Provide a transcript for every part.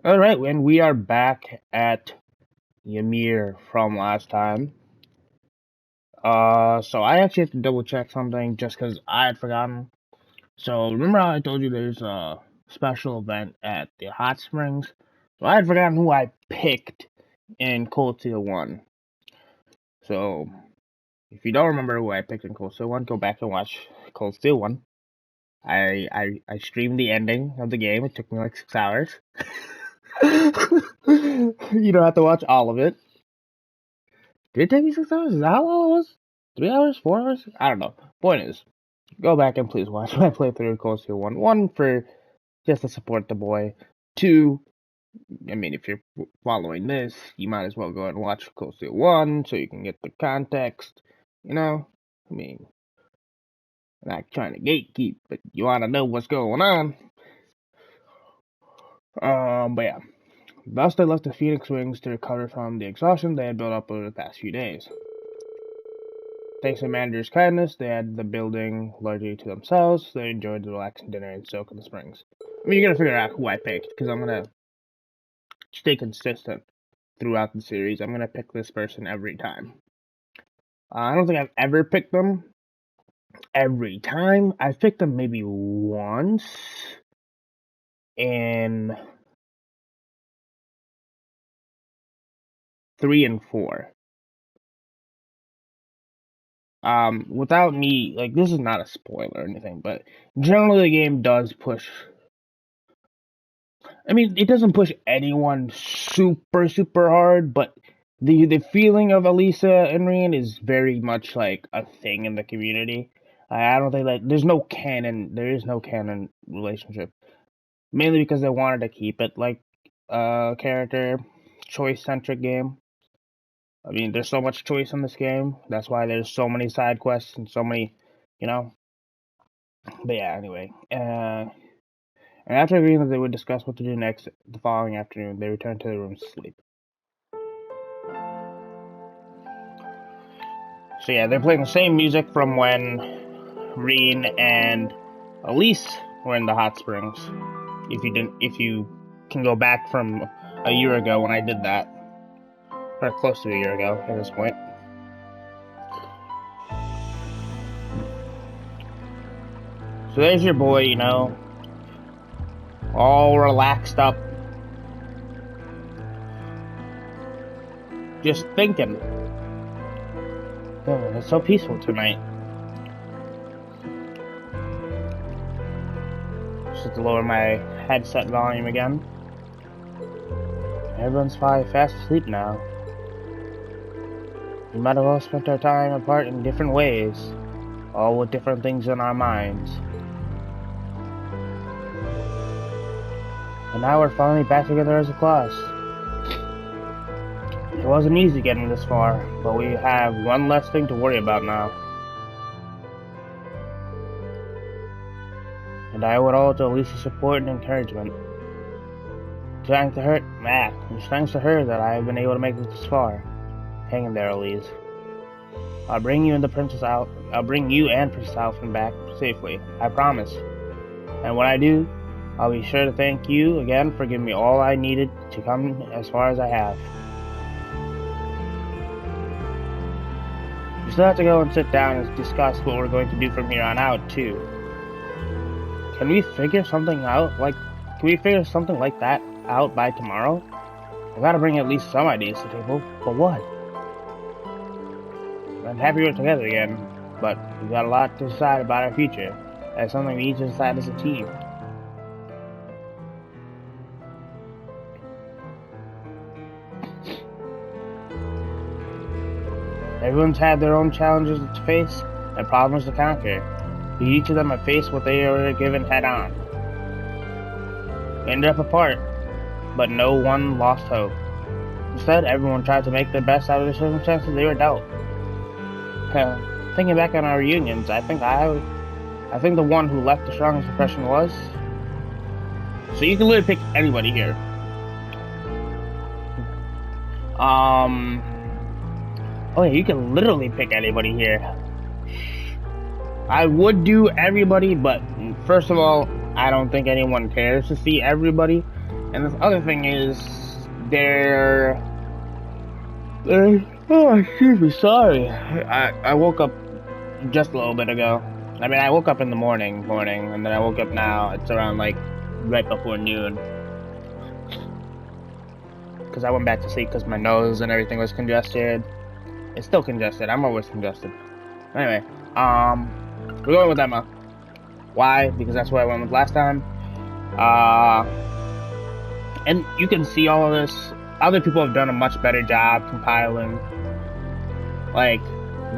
Alright, and we are back at Ymir from last time. So I actually have to double check something just because I had forgotten. So remember how I told you there's a special event at the hot springs? So I had forgotten who I picked in Cold Steel 1. So if you don't remember who I picked in Cold Steel 1, go back and watch Cold Steel 1. I streamed the ending of the game. It took me like 6 hours. You don't have to watch all of it. Did it take me 6 hours? Is that how long it was? 3 hours? 4 hours? I don't know. Point is, go back and please watch my playthrough of Cold Steel 1. 1, for just to support the boy. 2, I mean, if you're following this, you might as well go and watch Cold Steel 1 so you can get the context. You know? I mean, I'm not trying to gatekeep, but you want to know what's going on. But yeah. Thus, they left the Phoenix Wings to recover from the exhaustion they had built up over the past few days. Thanks to the manager's kindness, they had the building largely to themselves, so they enjoyed the relaxing dinner and soak in the springs. I mean, you're gonna figure out who I picked, because I'm gonna stay consistent throughout the series. I'm gonna pick this person every time. I don't think I've ever picked them every time. I've picked them maybe once in 3 and 4. Without me, like, this is not a spoiler or anything, but generally the game does push. I mean, it doesn't push anyone super hard, but the feeling of Elisa and Rian is very much like a thing in the community. I don't think that there is no canon relationship, mainly because they wanted to keep it like a character choice centric game. I mean, there's so much choice in this game. That's why there's so many side quests and so many, you know. But yeah, anyway. And after agreeing that they would discuss what to do next the following afternoon, they returned to their rooms to sleep. So yeah, they're playing the same music from when Reen and Elise were in the hot springs. If you can go back from a year ago when I did that. Or close to a year ago at this point. So there's your boy, you know, all relaxed up, just thinking. Oh, it's so peaceful tonight. Just have to lower my headset volume again. Everyone's probably fast asleep now. We might have all spent our time apart in different ways, all with different things in our minds. And now we're finally back together as a class. It wasn't easy getting this far, but we have one less thing to worry about now. And I owe it all to Elisa's support and encouragement. It's thanks to her that I have been able to make it this far. Hang in there, Elise. I'll bring you and Princess Alphen back safely. I promise. And when I do, I'll be sure to thank you again for giving me all I needed to come as far as I have. We still have to go and sit down and discuss what we're going to do from here on out, too. Can we figure something like that out by tomorrow? I gotta bring at least some ideas to the table, but what? I'm happy we're together again, but we've got a lot to decide about our future. That's something we need to decide as a team. Everyone's had their own challenges to face and problems to conquer, but each of them have faced what they were given head on. They ended up apart, but no one lost hope. Instead, everyone tried to make the best out of the circumstances they were dealt. Thinking back on our reunions, I think the one who left the strongest impression was. So you can literally pick anybody here. Oh yeah, you can literally pick anybody here. I would do everybody, but first of all, I don't think anyone cares to see everybody. And the other thing is, they're oh, excuse me, sorry. I woke up just a little bit ago. I mean, I woke up in the morning, and then I woke up now. It's around, like, right before noon. Because I went back to sleep because my nose and everything was congested. It's still congested. I'm always congested. Anyway, we're going with Emma. Why? Because that's what I went with last time. And you can see all of this. Other people have done a much better job compiling, like,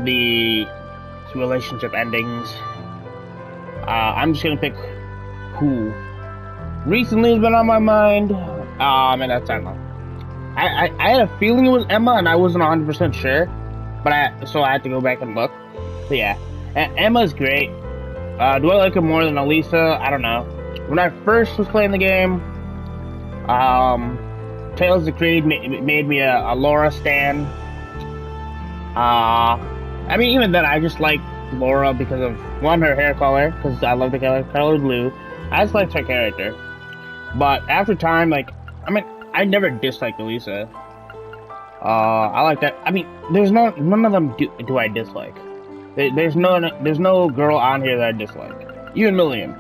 the relationship endings. I'm just gonna pick who recently has been on my mind, and that's Emma. I had a feeling it was Emma, and I wasn't 100% sure, so I had to go back and look. So yeah, Emma's great. Do I like her more than Elisa? I don't know. When I first was playing the game, Tales of the Creed made me a Laura stan. I mean, even then, I just like Laura because of, one, her hair color, because I love the color blue. I just liked her character. But after time, like, I mean, I never disliked Elisa. I like that. I mean, none of them do I dislike. There's no girl on here that I dislike. Even Milliam.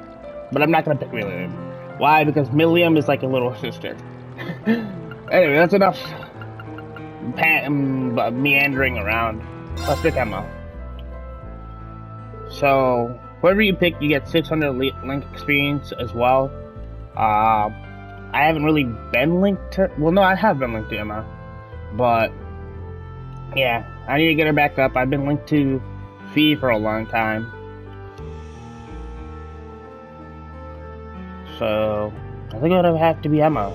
But I'm not gonna pick Milliam. Why? Because Milliam is like a little sister. Anyway, that's enough meandering around. Let's pick Emma. So, whoever you pick, you get 600 link experience as well. I haven't really been linked to... Well, no, I have been linked to Emma. But, yeah, I need to get her back up. I've been linked to VII for a long time. So, I think it would have to be Emma.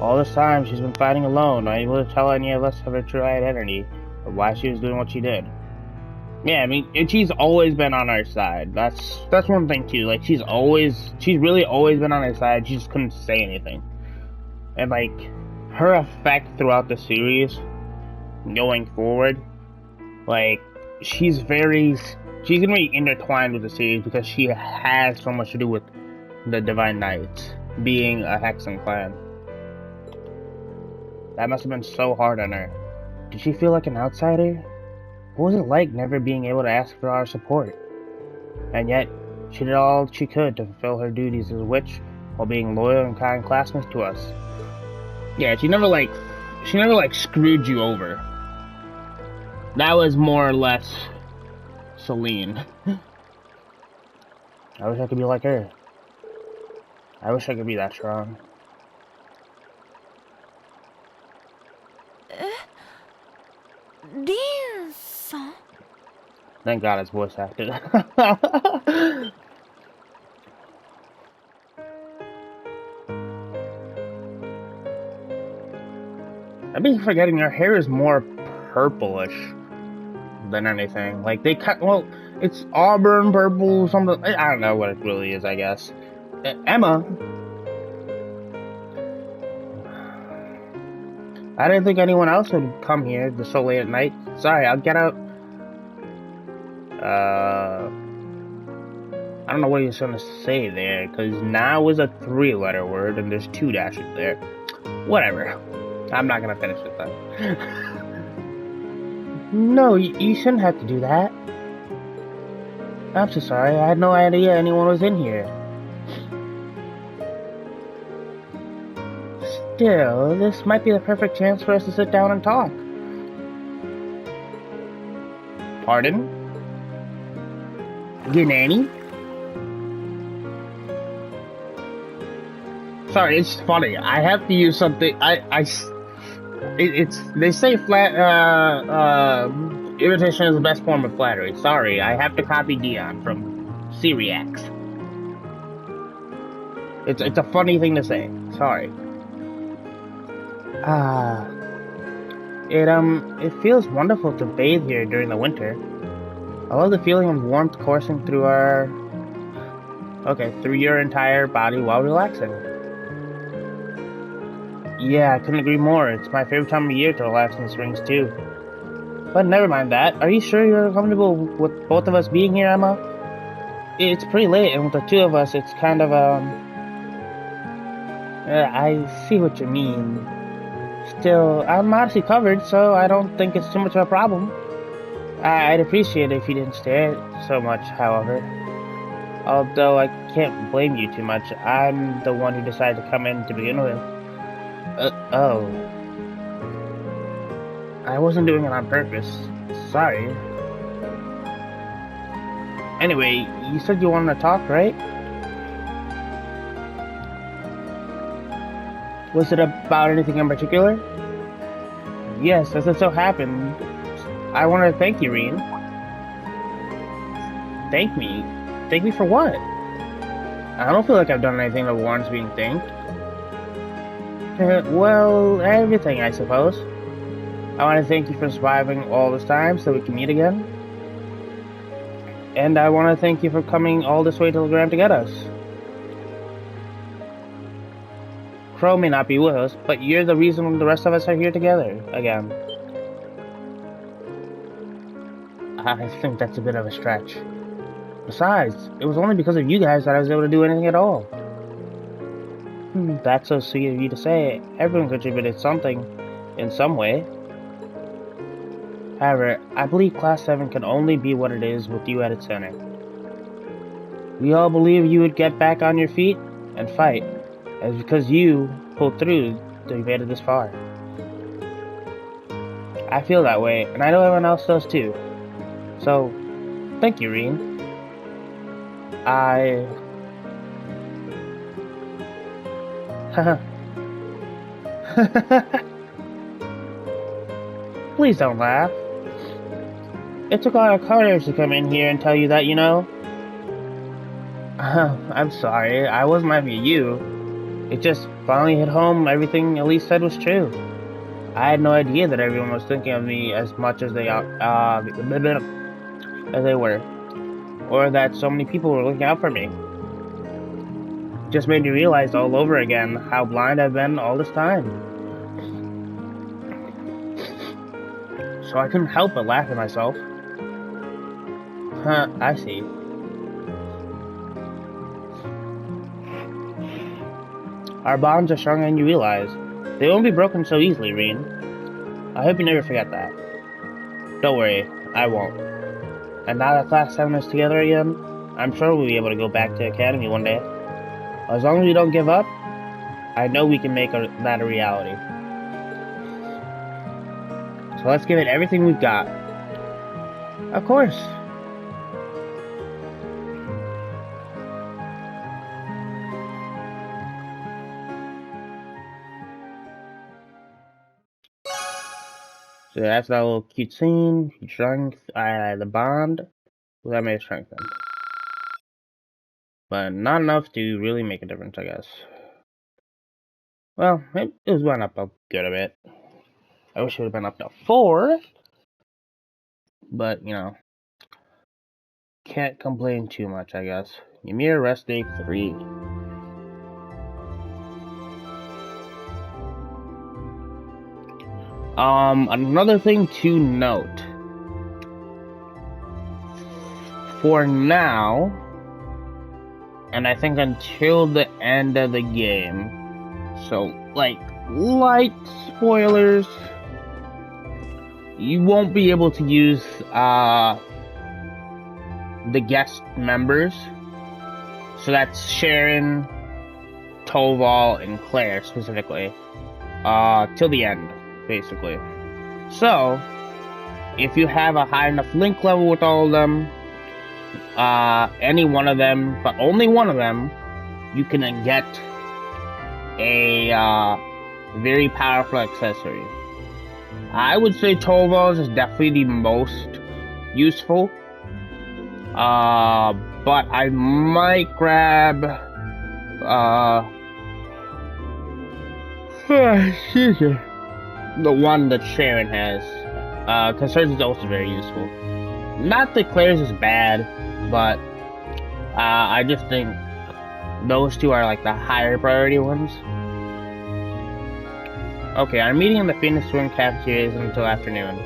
All this time, she's been fighting alone, not able to tell any of us of her true identity, or why she was doing what she did. Yeah, I mean, and she's always been on our side. That's one thing too. Like, she's really always been on our side. She just couldn't say anything. And like, her effect throughout the series, going forward, like, she's gonna be intertwined with the series because she has so much to do with the Divine Knights being a Hexen clan. That must have been so hard on her. Did she feel like an outsider? What was it like never being able to ask for our support? And yet, she did all she could to fulfill her duties as a witch while being loyal and kind classmates to us. Yeah, she never screwed you over. That was more or less Celine. I wish I could be like her. I wish I could be that strong. Thank God it's voice acted. I've been forgetting her hair is more purplish than anything. Like, they cut, well, it's auburn purple, something, I don't know what it really is, I guess. Emma. I didn't think anyone else would come here this so late at night. Sorry, I'll get out. I don't know what he's gonna say there, because now is a 3-letter word and there's 2 dashes there. Whatever. I'm not gonna finish it then. No, you shouldn't have to do that. I'm so sorry, I had no idea anyone was in here. Still, this might be the perfect chance for us to sit down and talk. Pardon? Gnanny? Sorry, it's funny. I have to use something. They say imitation is the best form of flattery. Sorry, I have to copy Dion from Syriax. It's a funny thing to say. Sorry. It feels wonderful to bathe here during the winter. I love the feeling of warmth coursing through through your entire body while relaxing. Yeah, I couldn't agree more. It's my favorite time of year to relax in the springs too. But never mind that. Are you sure you're comfortable with both of us being here, Emma? It's pretty late, and with the two of us, it's kind of, I see what you mean. Still, I'm modestly covered, so I don't think it's too much of a problem. I'd appreciate it if you didn't stare so much, however. Although I can't blame you too much. I'm the one who decided to come in to begin with. Oh. I wasn't doing it on purpose. Sorry. Anyway, you said you wanted to talk, right? Was it about anything in particular? Yes, as it so happened. I want to thank you, Reen. Thank me? Thank me for what? I don't feel like I've done anything that warrants being thanked. Well, everything, I suppose. I want to thank you for surviving all this time so we can meet again. And I want to thank you for coming all this way to the Gram to get us. Crow may not be with us, but you're the reason the rest of us are here together again. I think that's a bit of a stretch. Besides, it was only because of you guys that I was able to do anything at all. That's so sweet of you to say. Everyone contributed something, in some way. However, I believe Class 7 can only be what it is with you at its center. We all believe you would get back on your feet and fight. And it's because you pulled through that we made it this far. I feel that way, and I know everyone else does too. So, thank you, Reen. Please don't laugh. It took a lot of courage to come in here and tell you that, you know. I'm sorry, I wasn't laughing at you. It just finally hit home everything Elise said was true. I had no idea that everyone was thinking of me as much as they were. Or that so many people were looking out for me. It just made me realize all over again how blind I've been all this time. So I couldn't help but laugh at myself. I see. Our bonds are stronger than you realize. They won't be broken so easily, Reen. I hope you never forget that. Don't worry, I won't. And now that Class 7 is together again, I'm sure we'll be able to go back to Academy one day. As long as we don't give up, I know we can make that a reality. So let's give it everything we've got. Of course. So that's that little cute scene. Strength, the bond. Well, that made it strengthen. But not enough to really make a difference, I guess. Well, it was went up a good bit. I wish it would have been up to 4. But, you know. Can't complain too much, I guess. Ymir rest day 3. Another thing to note. For now, and I think until the end of the game, so, like, light spoilers, you won't be able to use, the guest members. So that's Sharon, Toval, and Claire, specifically, till the end. Basically. So, if you have a high enough link level with all of them, any one of them, but only one of them, you can then get a very powerful accessory. I would say Toval's is definitely the most useful, but I might grab excuse me, the one that Sharon has, because hers is also very useful. Not that Claire's is bad, but I just think those two are like the higher priority ones. Okay, our meeting in the Phoenix Twin cafeteria isn't until afternoon,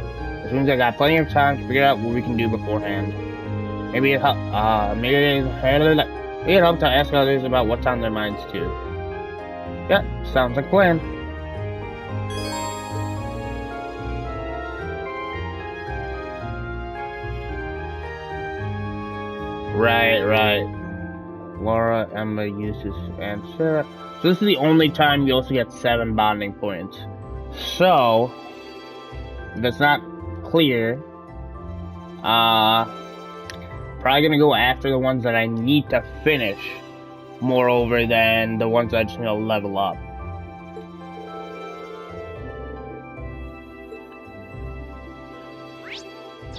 which means I got plenty of time to figure out what we can do beforehand. Maybe it help to ask others about what's on their minds too. Yeah, sounds like a plan. Right. Laura, Emma, Eustace, and Sarah. So this is the only time you also get 7 bonding points. So, if it's not clear, probably gonna go after the ones that I need to finish, moreover than the ones that I just need to level up.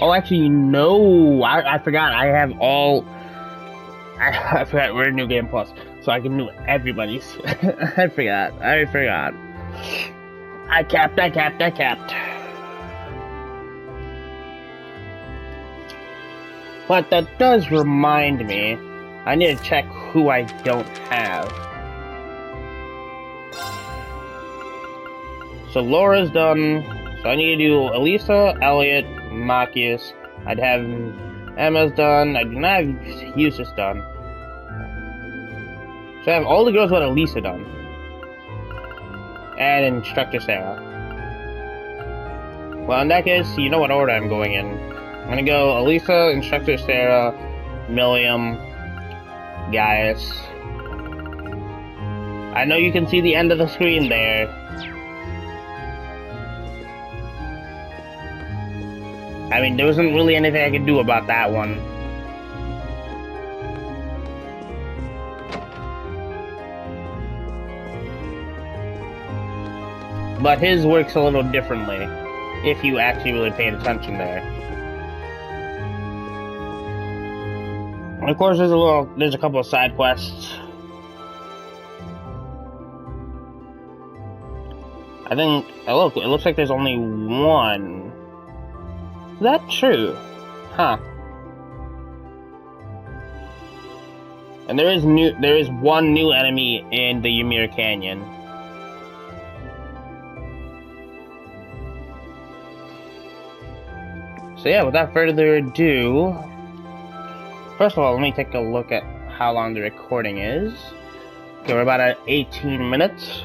Oh, actually, no, I forgot. I have all. I forgot we're in New Game Plus, so I can do everybody's. I forgot. I capped. But that does remind me, I need to check who I don't have. So Laura's done, so I need to do Elisa, Elliot, Machias. I'd have Emma's done, I do not have Eustace done. So I have all the girls but Elisa done. And Instructor Sarah. Well, in that case, you know what order I'm going in. I'm gonna go Elisa, Instructor Sarah, Milliam, Gaius. I know you can see the end of the screen there. I mean, there wasn't really anything I could do about that one. But his works a little differently, if you actually really paid attention there. And of course, there's a couple of side quests. I think, oh look, it looks like there's only one. Is that true? Huh. And there is one new enemy in the Ymir Canyon. So yeah, without further ado, first of all, let me take a look at how long the recording is. Okay, we're about at 18 minutes.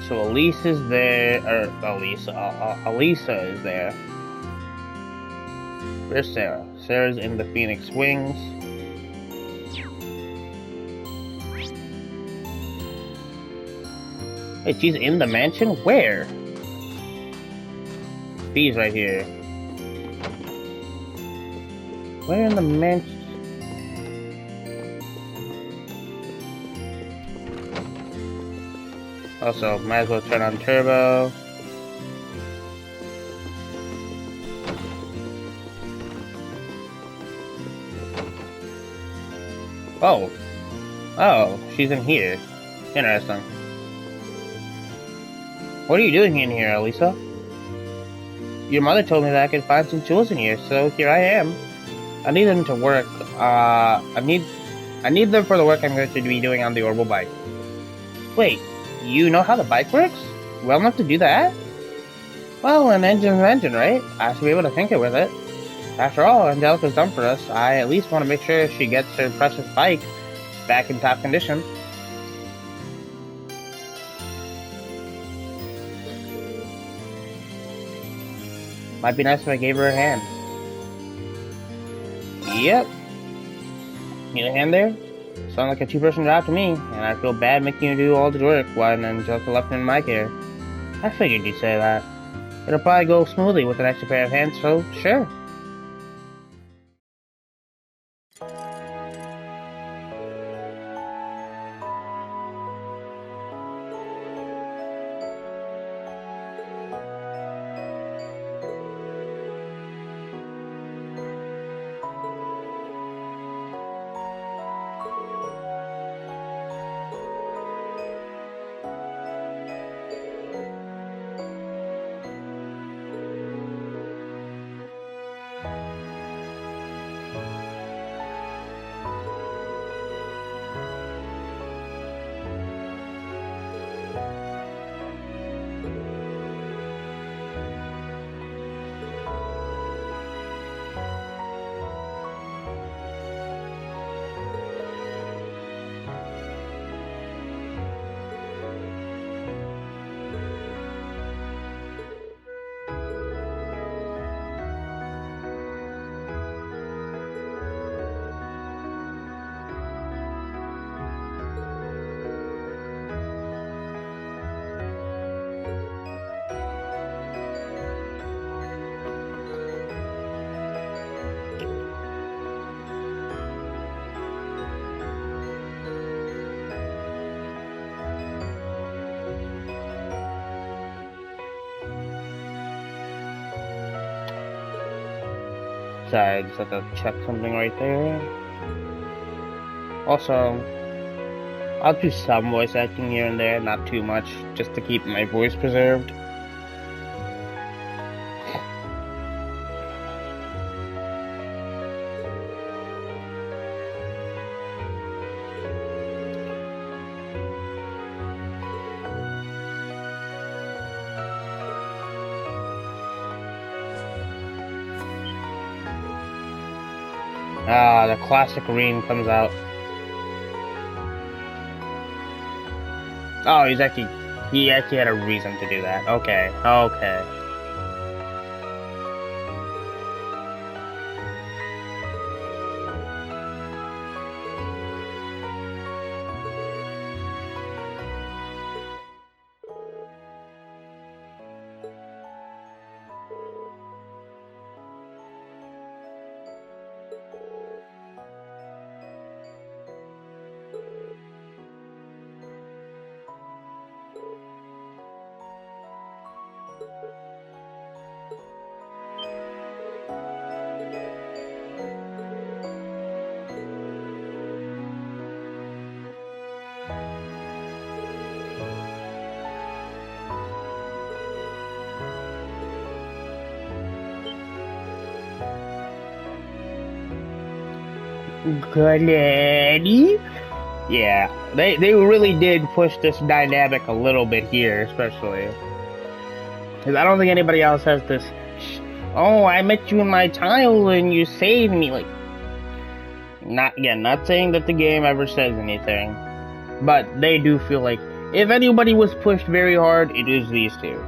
So Elise is there, or Elisa is there. Where's Sarah? Sarah's in the Phoenix Wings. Wait, she's in the mansion? Where? B's right here. Where in the mansion? Also, might as well turn on turbo. Oh, she's in here. Interesting. What are you doing in here, Elisa? Your mother told me that I could find some tools in here, so here I am. I need them to work. I need them for the work I'm going to be doing on the orbital bike. Wait, you know how the bike works? Well enough to do that? Well, an engine's an engine, right? I should be able to tinker with it. After all, Angelica's done for us. I at least want to make sure she gets her precious bike back in top condition. Might be nice if I gave her a hand. Yep. Need a hand there? Sound like a two-person job to me, and I feel bad making you do all the work while Angelica left in my care. I figured you'd say that. It'll probably go smoothly with an extra pair of hands, so sure. Sorry, I just have to check something right there. Also, I'll do some voice acting here and there, not too much, just to keep my voice preserved. Ah, the classic Reem comes out. Oh, he actually had a reason to do that. Okay, okay. Granny? Yeah, they really did push this dynamic a little bit here, especially. Because I don't think anybody else has this, oh, I met you in my childhood and you saved me, like, not saying that the game ever says anything, but they do feel like, if anybody was pushed very hard, it is these two.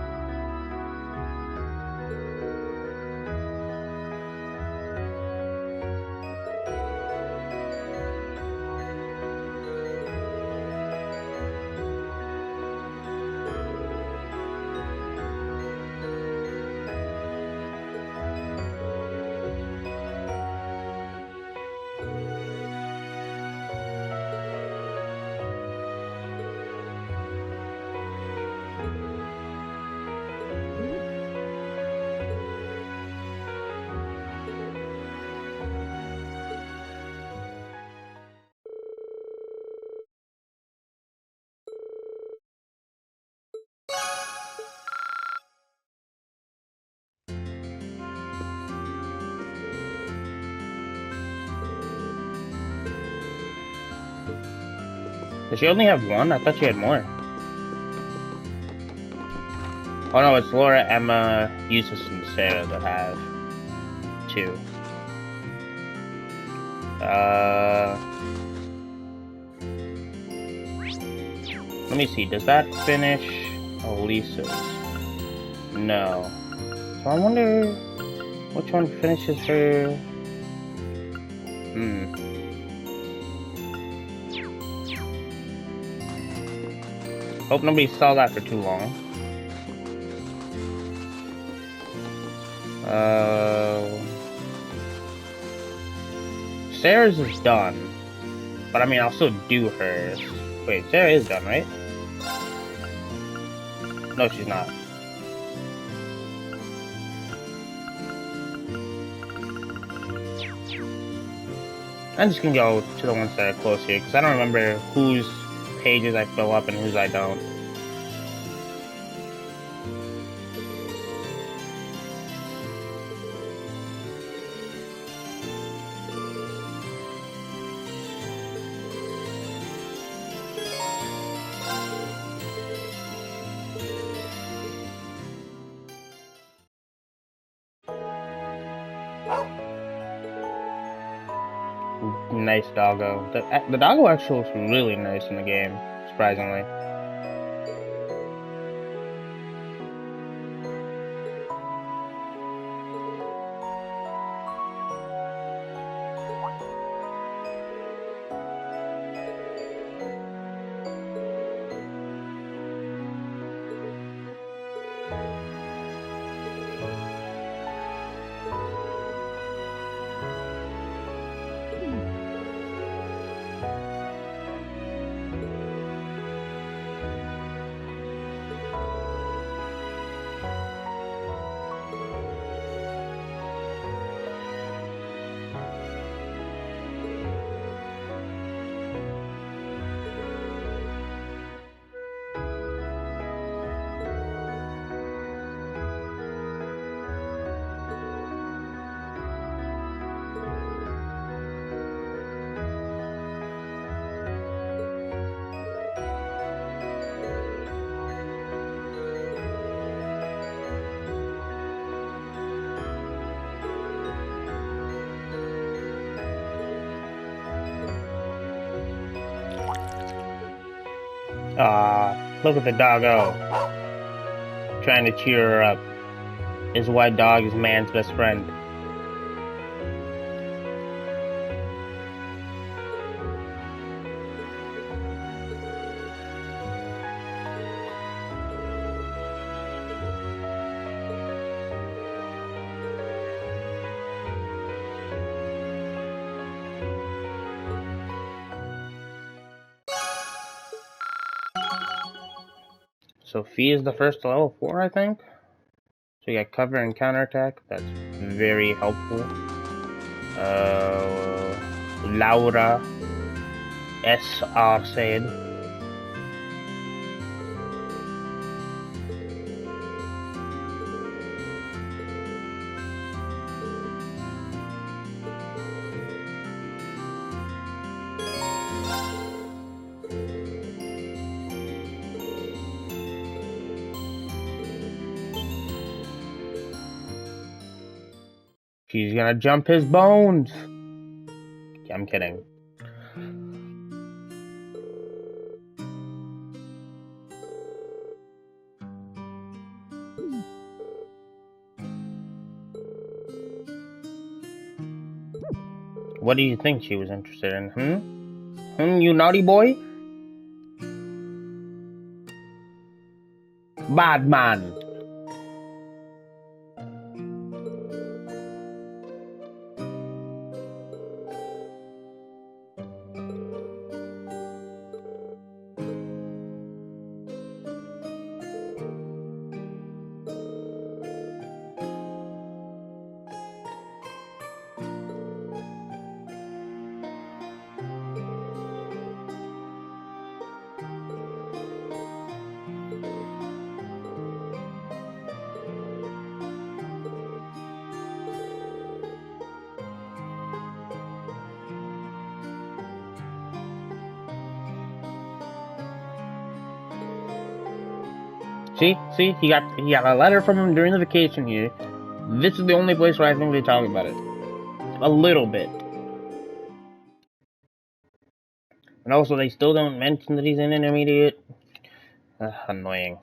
Does she only have one? I thought she had more. Oh no, it's Laura, Emma, Eustace, and Sarah that have two. Let me see, does that finish Elisa's? No. So I wonder which one finishes her. Hope nobody saw that for too long. Sarah's is done. But I mean, I'll still do hers. Wait, Sarah is done, right? No, she's not. I'm just gonna go to the ones that are close here, because I don't remember whose pages I fill up and whose I don't. Nice doggo. The doggo actually looks really nice in the game, surprisingly. Look at the doggo. Trying to cheer her up. This white dog is man's best friend. So Fee is the first to level 4, I think. So you got cover and counterattack. That's very helpful. Laura S.R. said. She's gonna jump his bones. I'm kidding. What do you think she was interested in, you naughty boy? Bad man. See, he got a letter from him during the vacation here. This is the only place where I think they talk about it. A little bit. And also, they still don't mention that he's an intermediate. Annoying.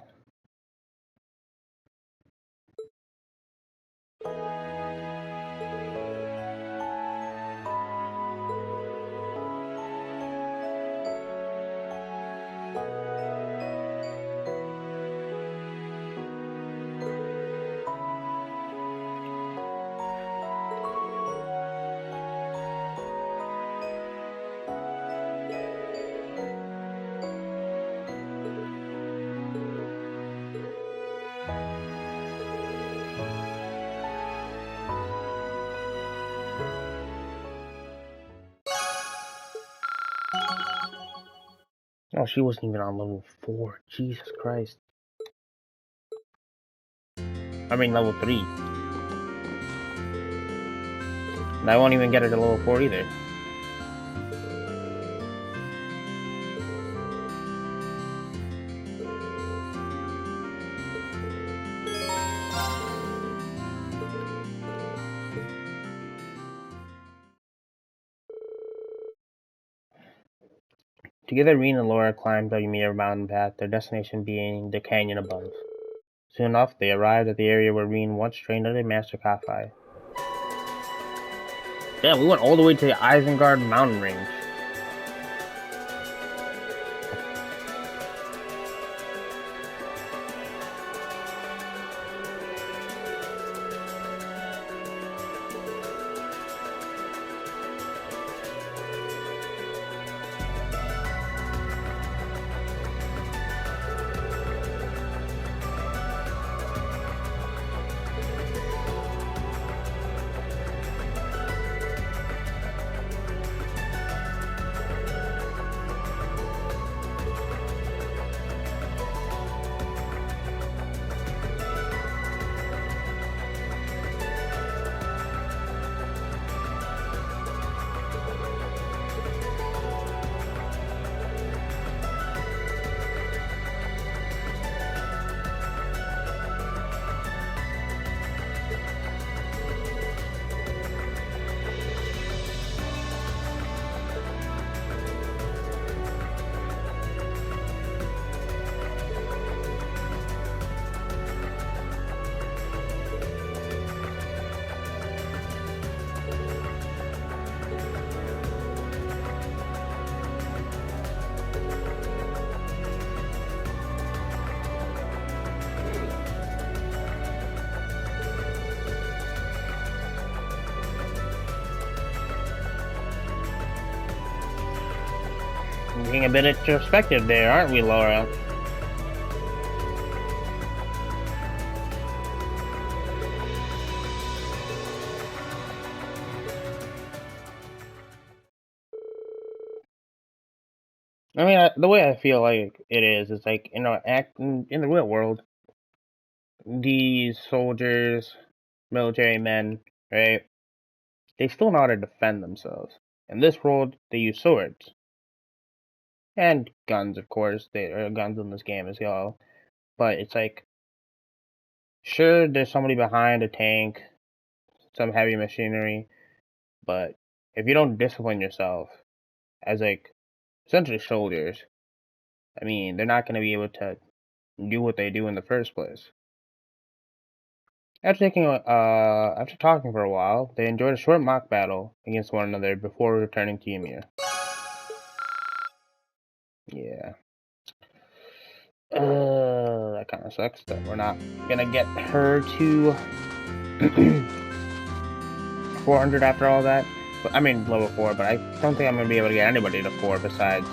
Oh, she wasn't even on level 4. Jesus Christ. I mean, level 3. And I won't even get her to level 4 either. Together, Reen and Laura climbed a meter mountain path, their destination being the canyon above. Soon enough, they arrived at the area where Reen once trained under Master Kafai. Damn, we went all the way to the Isengard mountain range. Getting a bit introspective there, aren't we, Laura? I mean, the way I feel like it is like, acting in the real world, these soldiers, military men, right? They still know how to defend themselves. In this world, they use swords and guns, of course. There are guns in this game as well. But it's like, sure, there's somebody behind a tank, some heavy machinery, but if you don't discipline yourself as like essentially soldiers, I mean, they're not going to be able to do what they do in the first place. After talking for a while, they enjoyed a short mock battle against one another before returning to Ymir. Yeah. That kind of sucks that we're not gonna get her to 400 after all that. But, I mean, level 4, but I don't think I'm gonna be able to get anybody to 4 besides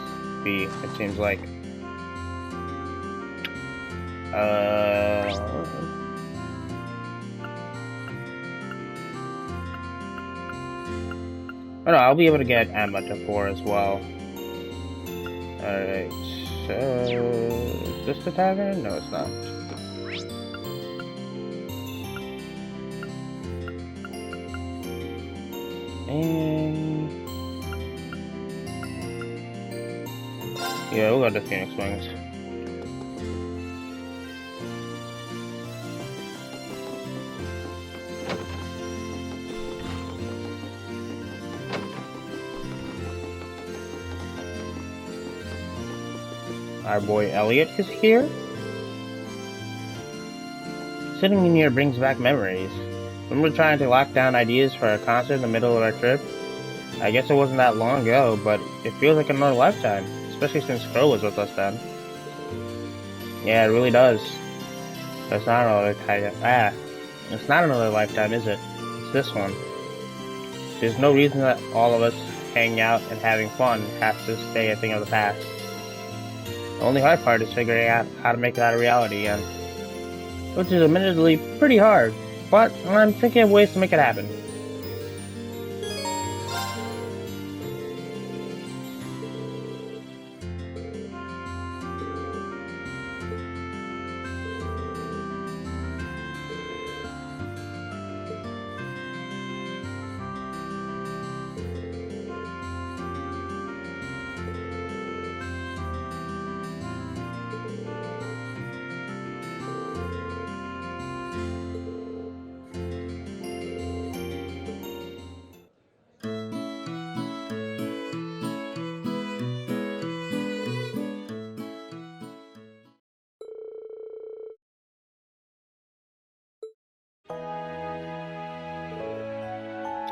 B, it seems like. Oh no, I'll be able to get Emma to 4 as well. Alright, so... is this the tavern? No, it's not. And... yeah, we'll go to Phoenix Wings. Our boy Elliot is here. Sitting in here brings back memories. Remember trying to lock down ideas for a concert in the middle of our trip? I guess it wasn't that long ago, but it feels like another lifetime, especially since Crow was with us then. Yeah, it really does. It's not another it's not another lifetime, is it? It's this one. There's no reason that all of us hanging out and having fun has to stay a thing of the past. The only hard part is figuring out how to make that a reality again. Which is admittedly pretty hard, but I'm thinking of ways to make it happen.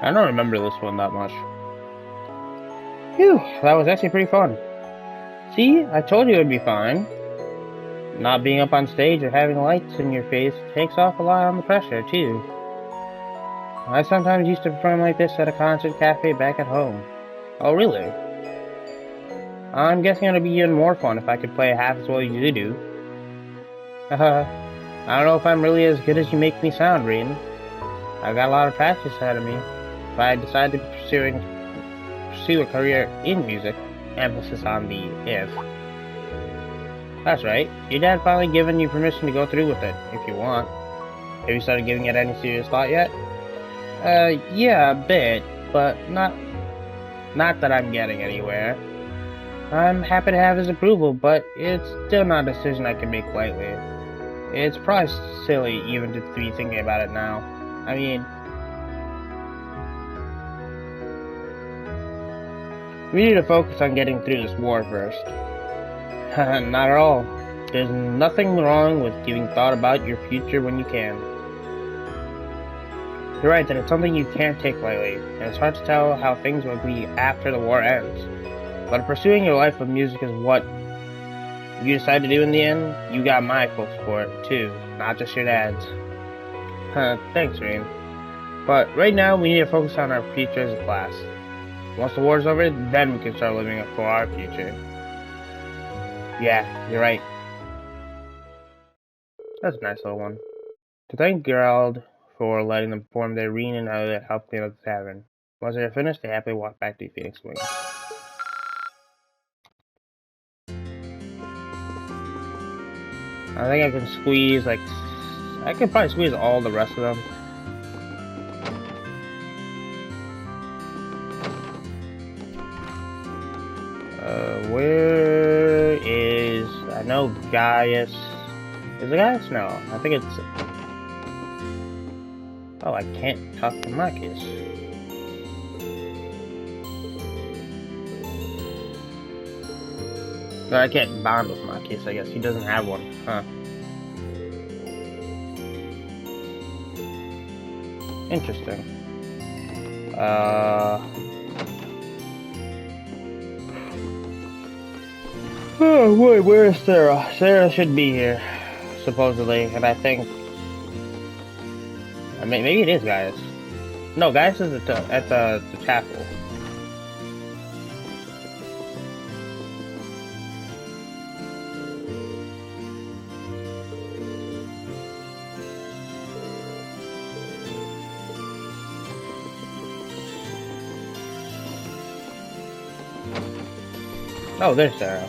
I don't remember this one that much. Phew, that was actually pretty fun. See, I told you it would be fine. Not being up on stage or having lights in your face takes off a lot on the pressure, too. I sometimes used to perform like this at a concert cafe back at home. Oh, really? I'm guessing it'd be even more fun if I could play half as well as you do. I don't know if I'm really as good as you make me sound, Rain. I've got a lot of practice ahead of me. If I decide to pursue a career in music, emphasis on the if. That's right. Your dad finally given you permission to go through with it, if you want. Have you started giving it any serious thought yet? Yeah, a bit, but not that I'm getting anywhere. I'm happy to have his approval, but it's still not a decision I can make lightly. It's probably silly even to be thinking about it now. I mean, we need to focus on getting through this war first. Not at all. There's nothing wrong with giving thought about your future when you can. You're right that it's something you can't take lightly, and it's hard to tell how things will be after the war ends. But if pursuing your life of music is what you decide to do in the end, you got my full support, too, not just your dad's. Thanks, Rain. But right now, we need to focus on our future as a class. Once the war's over, then we can start living up for our future. Yeah, you're right. That's a nice little one. To thank Gerald for letting them perform their reunion and how they helped clean up the tavern. Once they were finished, they happily walked back to Phoenix Wing. I think I can squeeze, like, I could probably squeeze all the rest of them. Where is, I know Gaius, is it Gaius? No, I think it's, oh, I can't talk to Marcus. No, I can't bond with Marcus, I guess, he doesn't have one, huh. Interesting. Oh, wait, where is Sarah? Sarah should be here, supposedly, and I think... I mean, maybe it is Gaius. No, Gaius is at the chapel. Oh, there's Sarah.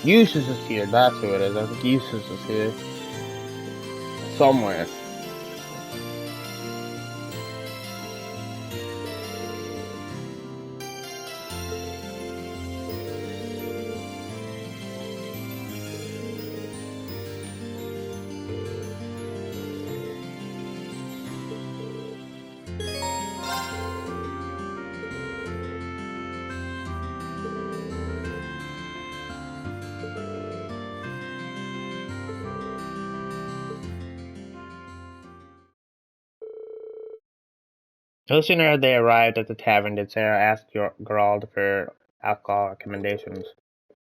Eustace is here, that's who it is. I think Eustace is here. Somewhere. No sooner had they arrived at the tavern did Sarah ask Gerald for alcohol recommendations,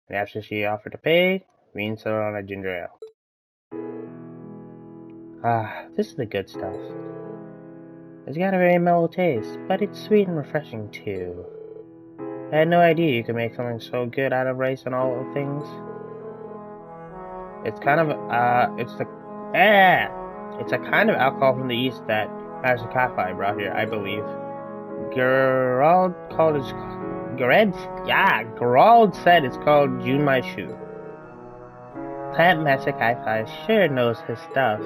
and after she offered to pay, Reen settled on a ginger ale. Ah, this is the good stuff. It's got a very mellow taste, but it's sweet and refreshing too. I had no idea you could make something so good out of rice and all those things. It's kind of, it's a kind of alcohol from the east that Master Kapai brought here, I believe. Gerald said it's called Junmaishu. That Master Kapai sure knows his stuff.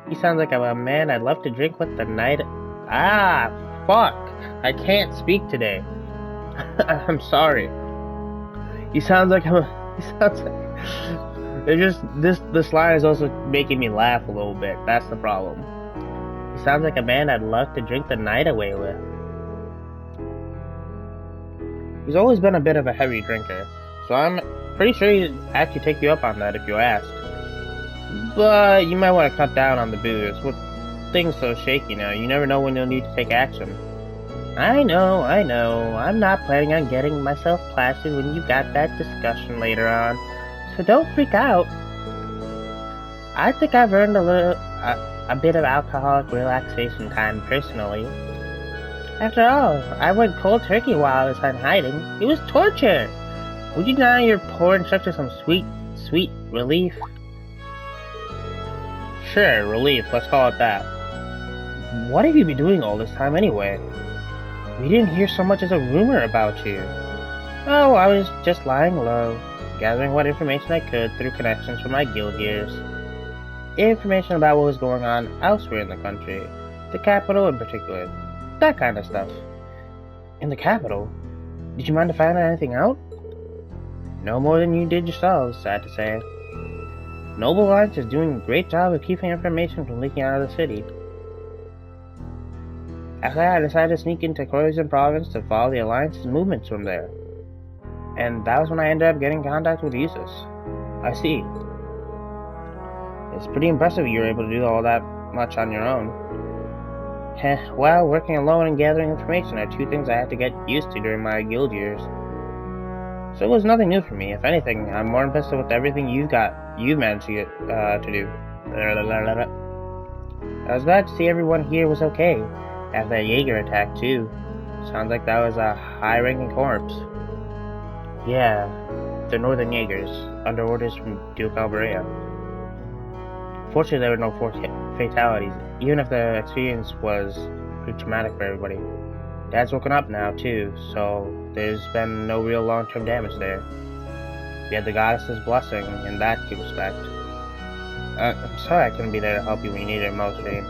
He sounds like a man I'd love to drink with the night. Ah, fuck! I can't speak today. I'm sorry. He sounds like it's just this line is also making me laugh a little bit. That's the problem. He sounds like a man I'd love to drink the night away with. He's always been a bit of a heavy drinker, so I'm pretty sure he'd actually take you up on that if you asked. But you might want to cut down on the booze. With things so shaky now, you never know when you'll need to take action. I know. I'm not planning on getting myself plastered when you got that discussion later on, so don't freak out. I think I've earned a bit of alcoholic relaxation time personally. After all, I went cold turkey while I was on hiding. It was torture. Would you deny your poor instructor some sweet relief? Sure, relief, let's call it that. What have you been doing all this time anyway? We didn't hear so much as a rumor about you. Oh, I was just lying low, gathering what information I could through connections from my guild years. Information about what was going on elsewhere in the country, the capital in particular, that kind of stuff. In the capital? Did you mind if I found anything out? No more than you did yourselves, sad to say. Noble Alliance is doing a great job of keeping information from leaking out of the city. After that, I decided to sneak into Croatian province to follow the Alliance's movements from there. And that was when I ended up getting in contact with Eustace. I see. It's pretty impressive you were able to do all that much on your own. Well, working alone and gathering information are two things I had to get used to during my guild years. So it was nothing new for me. If anything, I'm more impressed with everything you've managed to get to do. I was glad to see everyone here was okay after that Jaeger attack too. Sounds like that was a high-ranking corpse. Yeah, the Northern Jaegers, under orders from Duke Alberea. Fortunately, there were no fatalities, even if the experience was pretty traumatic for everybody. Dad's woken up now, too, so there's been no real long-term damage there. We had the goddess's blessing in that respect. I'm sorry I couldn't be there to help you when you needed it most, Rain.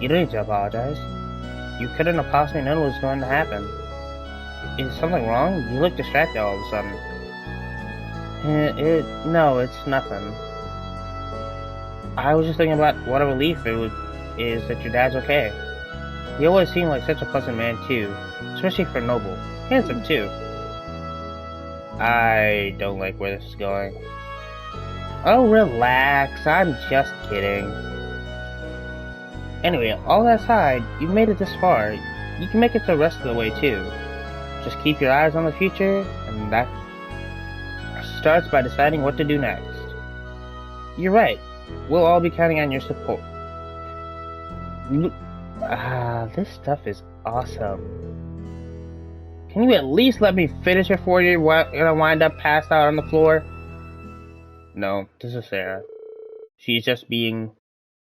You don't need to apologize. You couldn't have possibly known what was going to happen. Is something wrong? You look distracted all of a sudden. No, it's nothing. I was just thinking about what a relief is that your dad's okay. He always seemed like such a pleasant man, too. Especially for Noble. Handsome, too. I don't like where this is going. Oh, relax. I'm just kidding. Anyway, all that aside, you've made it this far. You can make it the rest of the way, too. Just keep your eyes on the future, and that starts by deciding what to do next. You're right. We'll all be counting on your support. This stuff is awesome. Can you at least let me finish it before you're gonna wind up passed out on the floor? No, this is Sarah. She's just being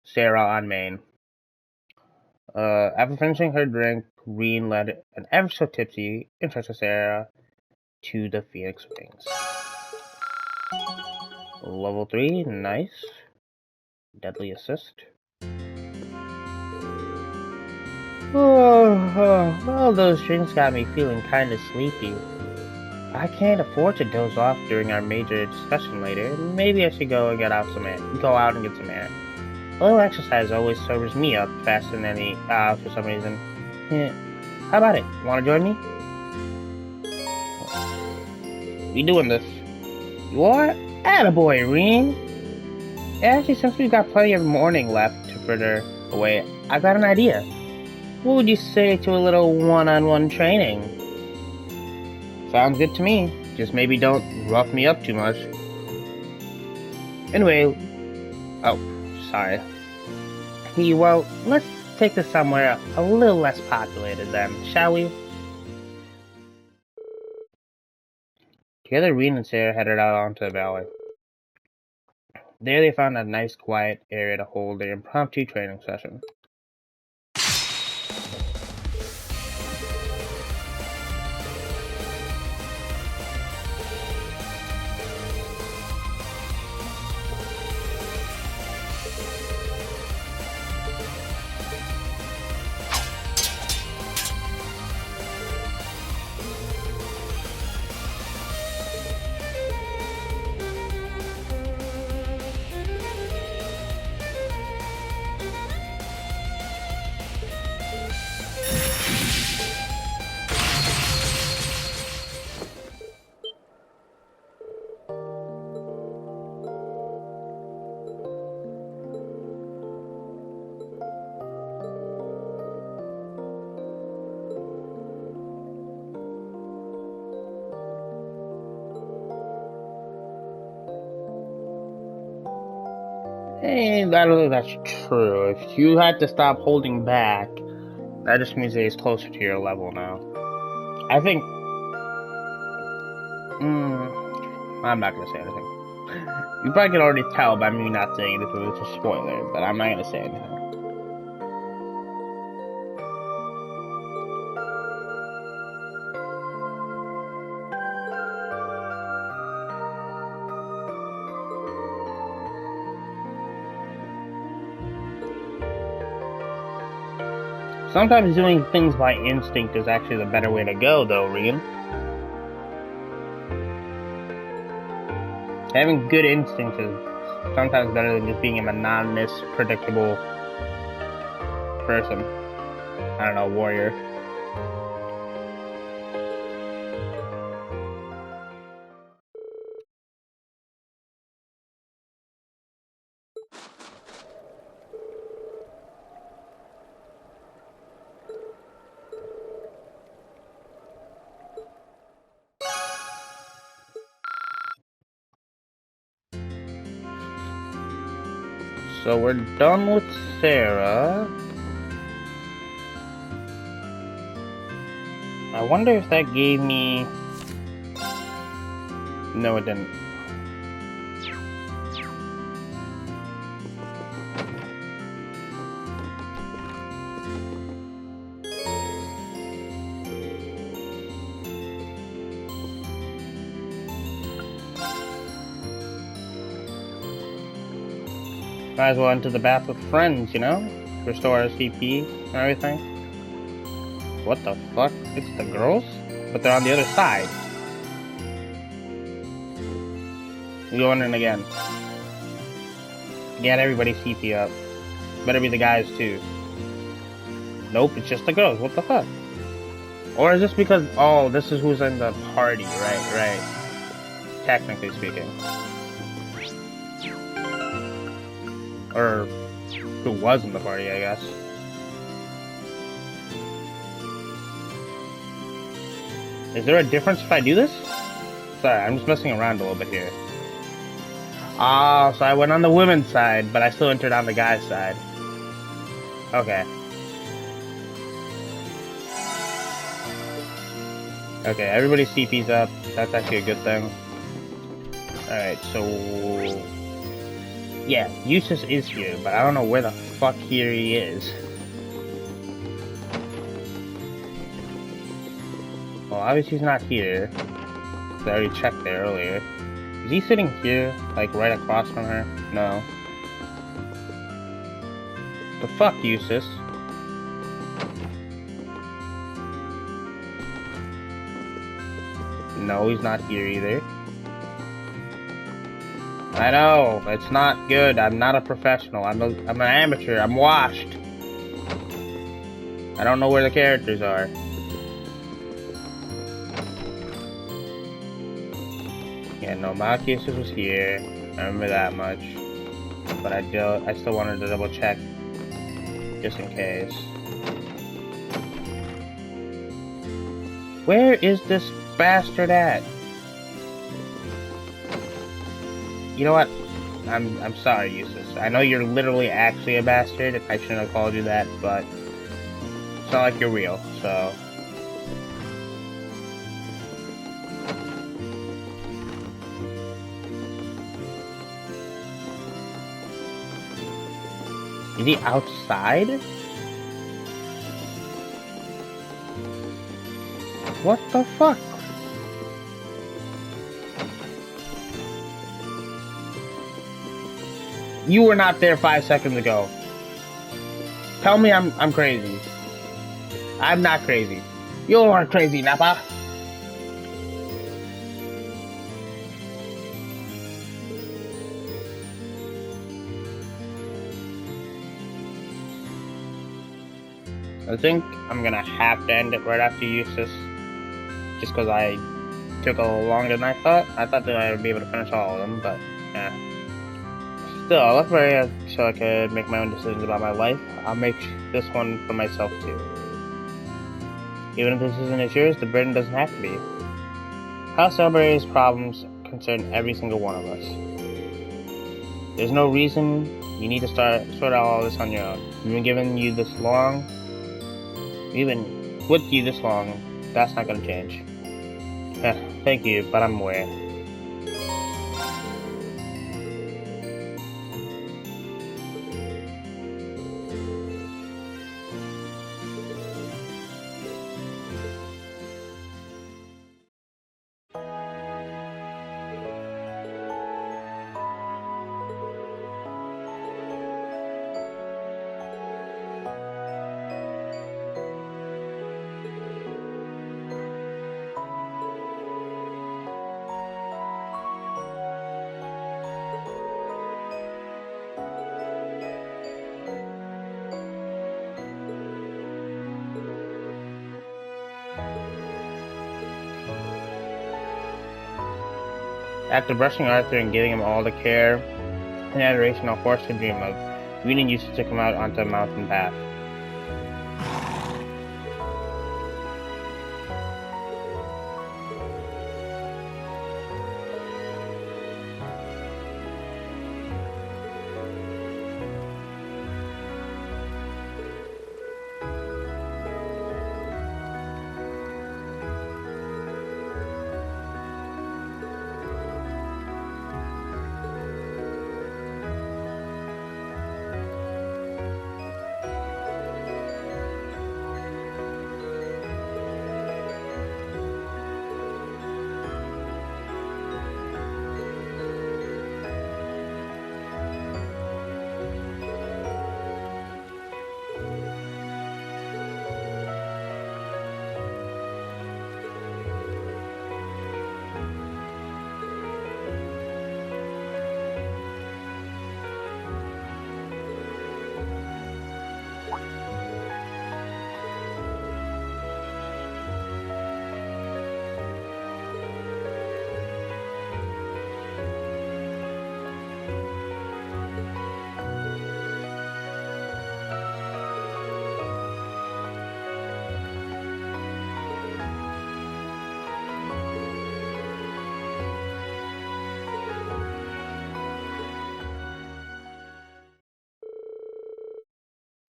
Sarah on main. After finishing her drink, Reen led an ever so tipsy, interested Sarah to the Phoenix Wings. Level 3, nice. Deadly assist. Well, those drinks got me feeling kinda sleepy. I can't afford to doze off during our major discussion later. Maybe I should go and get out some air. Go out and get some air. A little exercise always sobers me up faster than any, for some reason. Yeah. How about it? Wanna join me? We doing this. You are? Attaboy, Reen! Actually, since we've got plenty of morning left to fritter away, I got an idea. What would you say to a little one-on-one training? Sounds good to me. Just maybe don't rough me up too much. Anyway, oh, sorry. Well, let's take this somewhere a little less populated then, shall we? Together, Reen and Sarah headed out onto the valley. There they found a nice quiet area to hold their impromptu training session. Hey, I don't think that's true. If you had to stop holding back, that just means that he's closer to your level now. I think... I'm not gonna say anything. You probably can already tell by me not saying anything. It's a spoiler, but I'm not gonna say anything. Sometimes doing things by instinct is actually the better way to go, though, Regan. Having good instincts is sometimes better than just being a monotonous, predictable person. I don't know, warrior. So we're done with Sarah. I wonder if that gave me No, it didn't. Might as well enter the bath with friends, you know? Restore our CP and everything. What the fuck? It's the girls? But they're on the other side. We going in again. Get everybody CP up. Better be the guys too. Nope, it's just the girls. What the fuck? Or is this because, oh, this is who's in the party, right. Technically speaking. Or who was in the party, I guess. Is there a difference if I do this? Sorry, I'm just messing around a little bit here. Ah, so I went on the women's side, but I still entered on the guy's side. Okay. Okay, everybody's CP's up. That's actually a good thing. Alright, so... yeah, Eustace is here, but I don't know where the fuck here he is. Well, obviously he's not here. I already checked there earlier. Is he sitting here, like right across from her? No. The fuck, Eustace? No, he's not here either. I know, it's not good. I'm not a professional. I'm an amateur. I'm washed. I don't know where the characters are. Yeah, no, Malchus was here. I remember that much. But I still wanted to double check. Just in case. Where is this bastard at? You know what? I'm sorry, Eustace. I know you're literally actually a bastard, and I shouldn't have called you that, but it's not like you're real, so... Is he outside? What the fuck? You were not there 5 seconds ago. Tell me I'm crazy. I'm not crazy. You are crazy, Nappa. I think I'm gonna have to end it right after Eustace. Just because I took a little longer than I thought. I thought that I would be able to finish all of them, but yeah. Still, I left Maria so I could make my own decisions about my life. I'll make this one for myself too. Even if this isn't as yours, the burden doesn't have to be. House Elberry's problems concern every single one of us. There's no reason you need to sort out all this on your own. We've been giving you this long. We've been with you this long. That's not gonna change. Thank you, but I'm aware. After brushing Arthur and giving him all the care and adoration a horse could dream of, Renan used to take him out onto a mountain path.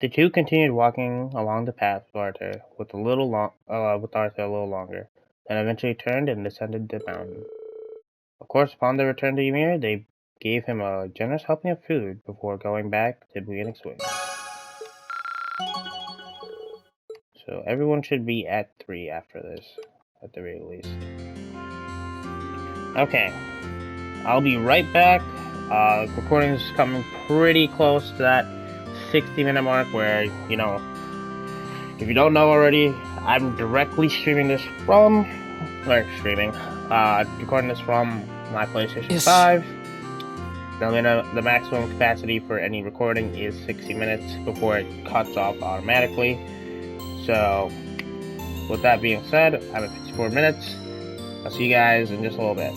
The two continued walking along the path with Arthur a little longer, then eventually turned and descended the mountain. Of course, upon their return to Ymir, they gave him a generous helping of food before going back to beginning swing. So everyone should be at 3 after this, at the very least. Okay, I'll be right back. Recording is coming pretty close to that 60-minute mark where, you know, if you don't know already, I'm directly streaming this from, recording this from my PlayStation 5. The maximum capacity for any recording is 60 minutes before it cuts off automatically. So, with that being said, I'm at 54 minutes. I'll see you guys in just a little bit.